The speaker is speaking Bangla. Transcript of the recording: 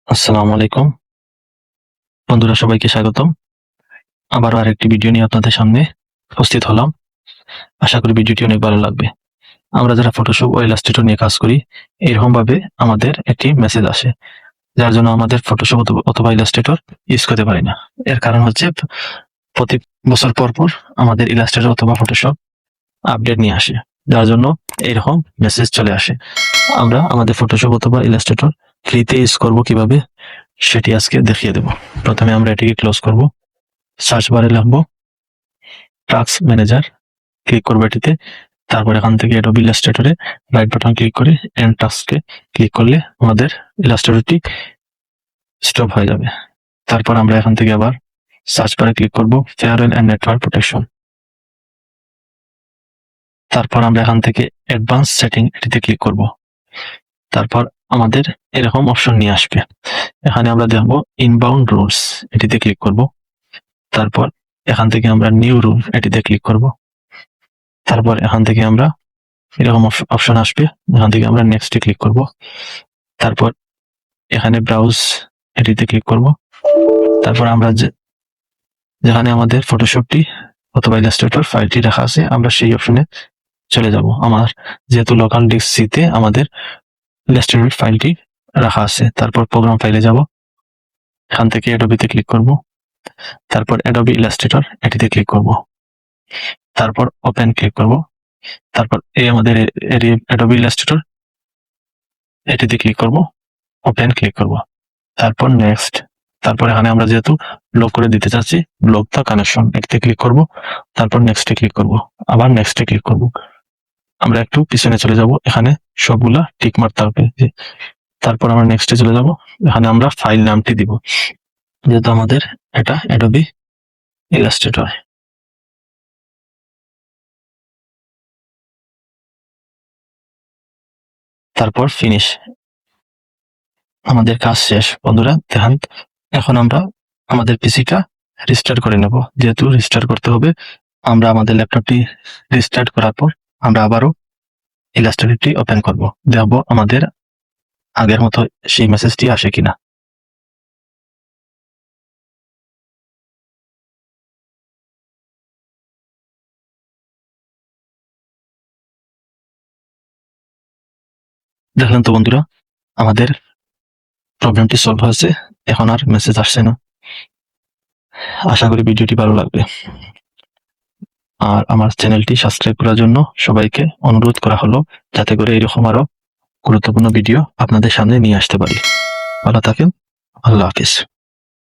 আসসালামু আলাইকুম বন্ধুরা, সবাইকে স্বাগতম। আবারও আরেকটি ভিডিও নিয়ে আপনাদের সামনে উপস্থিত হলাম। আশা করি ভিডিওটি অনেক ভালো লাগবে। আমরা যারা ফটোশপ ও ইলাস্ট্রেটর নিয়ে কাজ করি, এরকম ভাবে আমাদের একটি মেসেজ আসে, যার জন্য আমাদের ফটোশপ অথবা ইলাস্ট্রেটর ইউজ করতে পারি না। এর কারণ হচ্ছে প্রতি বছর পর পর আমাদের ইলাস্ট্রেটর অথবা ফটোশপ আপডেট নিয়ে আসে, যার জন্য এরকম মেসেজ চলে আসে। আমরা আমাদের ফটোশপ অথবা ইলাস্ট্রেটর ফ্রিতে ইউজ করব কিভাবে, সেটি আজকে দেখিয়ে দেব। প্রথমে আমরা এটিকে ক্লোজ করব। সার্চ বারে লিখব টাস্ক ম্যানেজার, ক্লিক করবো এটিতে। তারপর এখান থেকে অ্যাডোবি ইলাস্ট্রেটরে রাইট বাটন ক্লিক করে এন্ড টাস্কে ক্লিক করলে আমাদের ইলাস্ট্রেটরটি স্টপ হয়ে যাবে। তারপর আমরা এখান থেকে আবার সার্চ বারে ক্লিক করব ফেয়ারওয়েল এন্ড নেটওয়ার্ক প্রোটেকশন। তারপর আমরা এখান থেকে অ্যাডভান্স সেটিং এটিতে ক্লিক করব। তারপর আমাদের এরকম অপশন নিয়ে আসবে। এখানে আমরা দেখব ইনবাউন্ড রুলস, এটিতে ক্লিক করব। তারপর এখান থেকে আমরা নিউ রুল এটিতে ক্লিক করব। তারপর এখান থেকে আমরা এরকম অপশন আসবে, এখান থেকে আমরা নেক্সটে ক্লিক করব। তারপর এখানে ব্রাউজ এটিতে ক্লিক করব। তারপর আমরা যেখানে আমাদের ফটোশপটি অথবা ইলাস্ট্রেটর ফাইলটি রাখা আছে, আমরা সেই অপশনে চলে যাব। আমার যেহেতু লোকাল ডিস্ক সিতে আমাদের ইলাস্ট্রেটর ফাইলটি রাখা আছে। তারপর প্রোগ্রাম ফাইলে যাব, এখান থেকে অ্যাডোবিতে ক্লিক করব। তারপর অ্যাডোবি ইলাস্ট্রেটর এটিতে ক্লিক করব। তারপর ওপেন ক্লিক করব। তারপর এই আমাদের অ্যাডোবি ইলাস্ট্রেটর এটিতে ক্লিক করব, ওপেন ক্লিক করব। তারপর নেক্সট। তারপর এখানে আমরা যেহেতু ব্লক করে দিতে চাচ্ছি, ব্লক দ্য কানেকশন এটিতে ক্লিক করব। তারপর নেক্সটে ক্লিক করব, আবার নেক্সটে ক্লিক করব। আমরা একটু পিছনে চলে যাব, এখানে সবগুলা টিক মারতে হবে। তারপর আমরা নেক্সটে চলে যাব, এখানে আমরা ফাইল নামটি দিব, যেহেতু আমাদের এটা অ্যাডোবি ইলাস্ট্রেটর। তারপর ফিনিশ। আমাদের কাজ শেষ বন্ধুরা, দেখেন। এখন আমরা আমাদের পিসিটা রিস্টার্ট করে নেব। যেহেতু রিস্টার্ট করতে হবে, আমরা আমাদের ল্যাপটপটি রিস্টার্ট করার পর আমরা আবারও ইলাস্ট্রেটরটি ওপেন করব, দেখব আমাদের আগের মতো সেই মেসেজটি আসে কিনা। দেখলেন তো বন্ধুরা, আমাদের প্রবলেমটি সলভ হয়েছে। এখন আর মেসেজ আসছে না। আশা করি ভিডিওটি ভালো লাগবে। আর আমার চ্যানেলটি সাবস্ক্রাইব করার জন্য সবাইকে অনুরোধ করা হলো, যাতে করে এরকম আরো গুরুত্বপূর্ণ ভিডিও আপনাদের সামনে নিয়ে আসতে পারি। ভালো থাকেন। আল্লাহ হাফিজ।